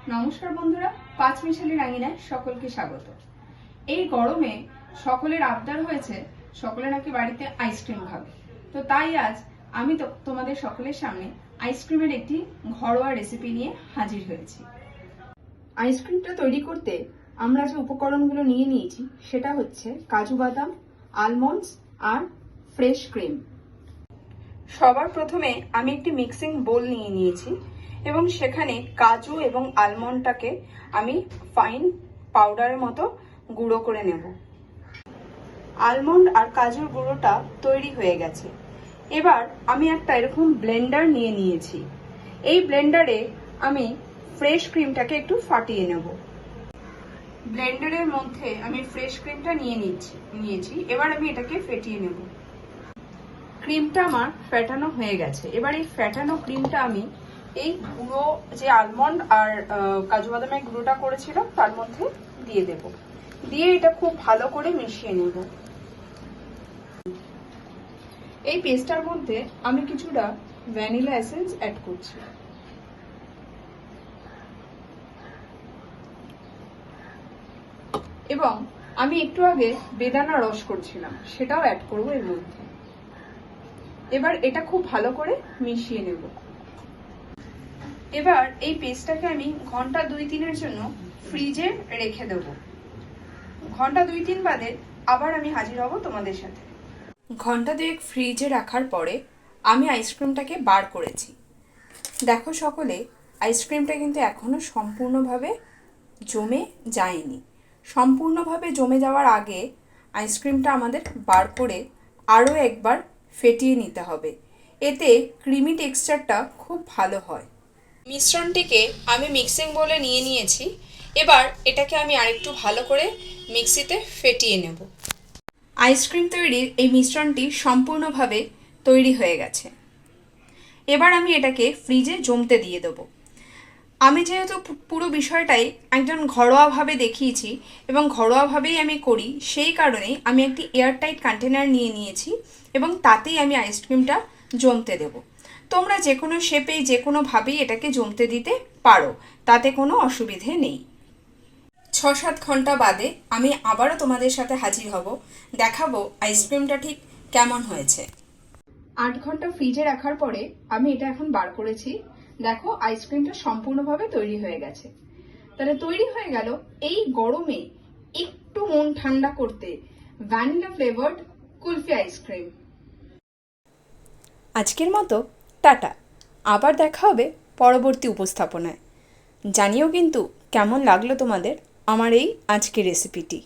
নমস্কার বন্ধুরা, পাঁচমিশালি রাঙিনায় সকলকে স্বাগত। এই গরমে সকলের আবদার হয়েছে, সকলে নাকি বাড়িতে আইসক্রিম খাবে। তো তাই আজ আমি তোমাদের সকলের সামনে আইসক্রিমের একটি ঘরোয়া রেসিপি নিয়ে হাজির হয়েছি। আইসক্রিমটা তৈরি করতে আমরা যে উপকরণগুলো নিয়ে নিয়েছি সেটা হচ্ছে কাজু বাদাম, আলমন্ডস আর ফ্রেশ ক্রিম। সবার প্রথমে আমি একটি মিক্সিং বোল নিয়ে নিয়েছি এবং সেখানে কাজু এবং আলমন্ডটাকে আমি ফাইন পাউডারের মতো গুঁড়ো করে নেব। আলমন্ড আর কাজুর গুঁড়োটা তৈরি হয়ে গেছে। এবার আমি একটা এরকম ব্লেন্ডার নিয়ে নিয়েছি। এই ব্লেন্ডারে আমি ফ্রেশ ক্রিমটাকে একটু ফাটিয়ে নেব। ব্লেন্ডারের মধ্যে আমি ফ্রেশ ক্রিমটা নিয়েছি। এবার আমি এটাকে ফেটিয়ে নেব। ক্রিমটা আমার ফেটানো হয়ে গেছে। এবার এই ফেটানো ক্রিমটা আমি এই গুঁড়ো যে আলমন্ড আর কাজু বাদামের গুঁড়োটা করেছিলাম তার মধ্যে দিয়ে দেব। দিয়ে এটা খুব ভালো করে মিশিয়ে নেব। এই পেস্টটার মধ্যে আমি কিছুটা ভ্যানিলা এসেন্স অ্যাড করছি। এবং আমি একটু আগে বেদানা রস করছিলাম, সেটাও অ্যাড করব এর মধ্যে। এবার এটা খুব ভালো করে মিশিয়ে নেব। এবার এই পেস্টটাকে আমি ঘন্টা 2-3-এর জন্য ফ্রিজে রেখে দেব। ঘন্টা 2-3 বাদে আবার আমি হাজির হব তোমাদের সাথে। ঘন্টা 2 ফ্রিজে রাখার পরে আমি আইসক্রিমটাকে বার করেছি। দেখো সকলে, আইসক্রিমটা কিন্তু এখনো সম্পূর্ণভাবে জমে যায়নি। সম্পূর্ণভাবে জমে যাওয়ার আগে আইসক্রিমটা আমাদের বার করে আরও একবার ফেটিয়ে নিতে হবে। এতে ক্রিমি টেক্সচারটা খুব ভালো হয়। মিশ্রণটিকে আমি মিক্সিং বোলে নিয়ে নিয়েছি। এবার এটাকে আমি আরেকটু ভালো করে মিক্সিতে ফেটিয়ে নেব। আইসক্রিম তৈরির এই মিশ্রণটি সম্পূর্ণভাবে তৈরি হয়ে গেছে। এবার আমি এটাকে ফ্রিজে জমতে দিয়ে দেবো। আমি যেহেতু পুরো বিষয়টাই একজন ঘরোয়াভাবে দেখিয়েছি এবং ঘরোয়াভাবেই আমি করি, সেই কারণেই আমি একটি এয়ারটাইট কন্টেনার নিয়ে নিয়েছি এবং তাতেই আমি আইসক্রিমটা জমতে দেব। তোমরা যে কোনো শেপেই যে কোনোভাবেই এটাকে জমতে দিতে পারো, তাতে কোনো অসুবিধে নেই। 6-7 ঘন্টা বাদে আমি আবারও তোমাদের সাথে হাজির হব, দেখাবো আইসক্রিমটা ঠিক কেমন হয়েছে। 8 ঘন্টা ফ্রিজে রাখার পরে আমি এটা এখন বার করেছি। দেখো, আইসক্রিমটা সম্পূর্ণভাবে তৈরি হয়ে গেছে। তাহলে তৈরি হয়ে গেল এই গরমে একটু মন ঠান্ডা করতে ভ্যানিলা ফ্লেভারড কুলফি আইসক্রিম। আজকের মতো টাটা। আবার দেখা হবে পরবর্তী উপস্থাপনায়। জানিও কিন্তু কেমন লাগলো তোমাদের আমার এই আজকের রেসিপিটি।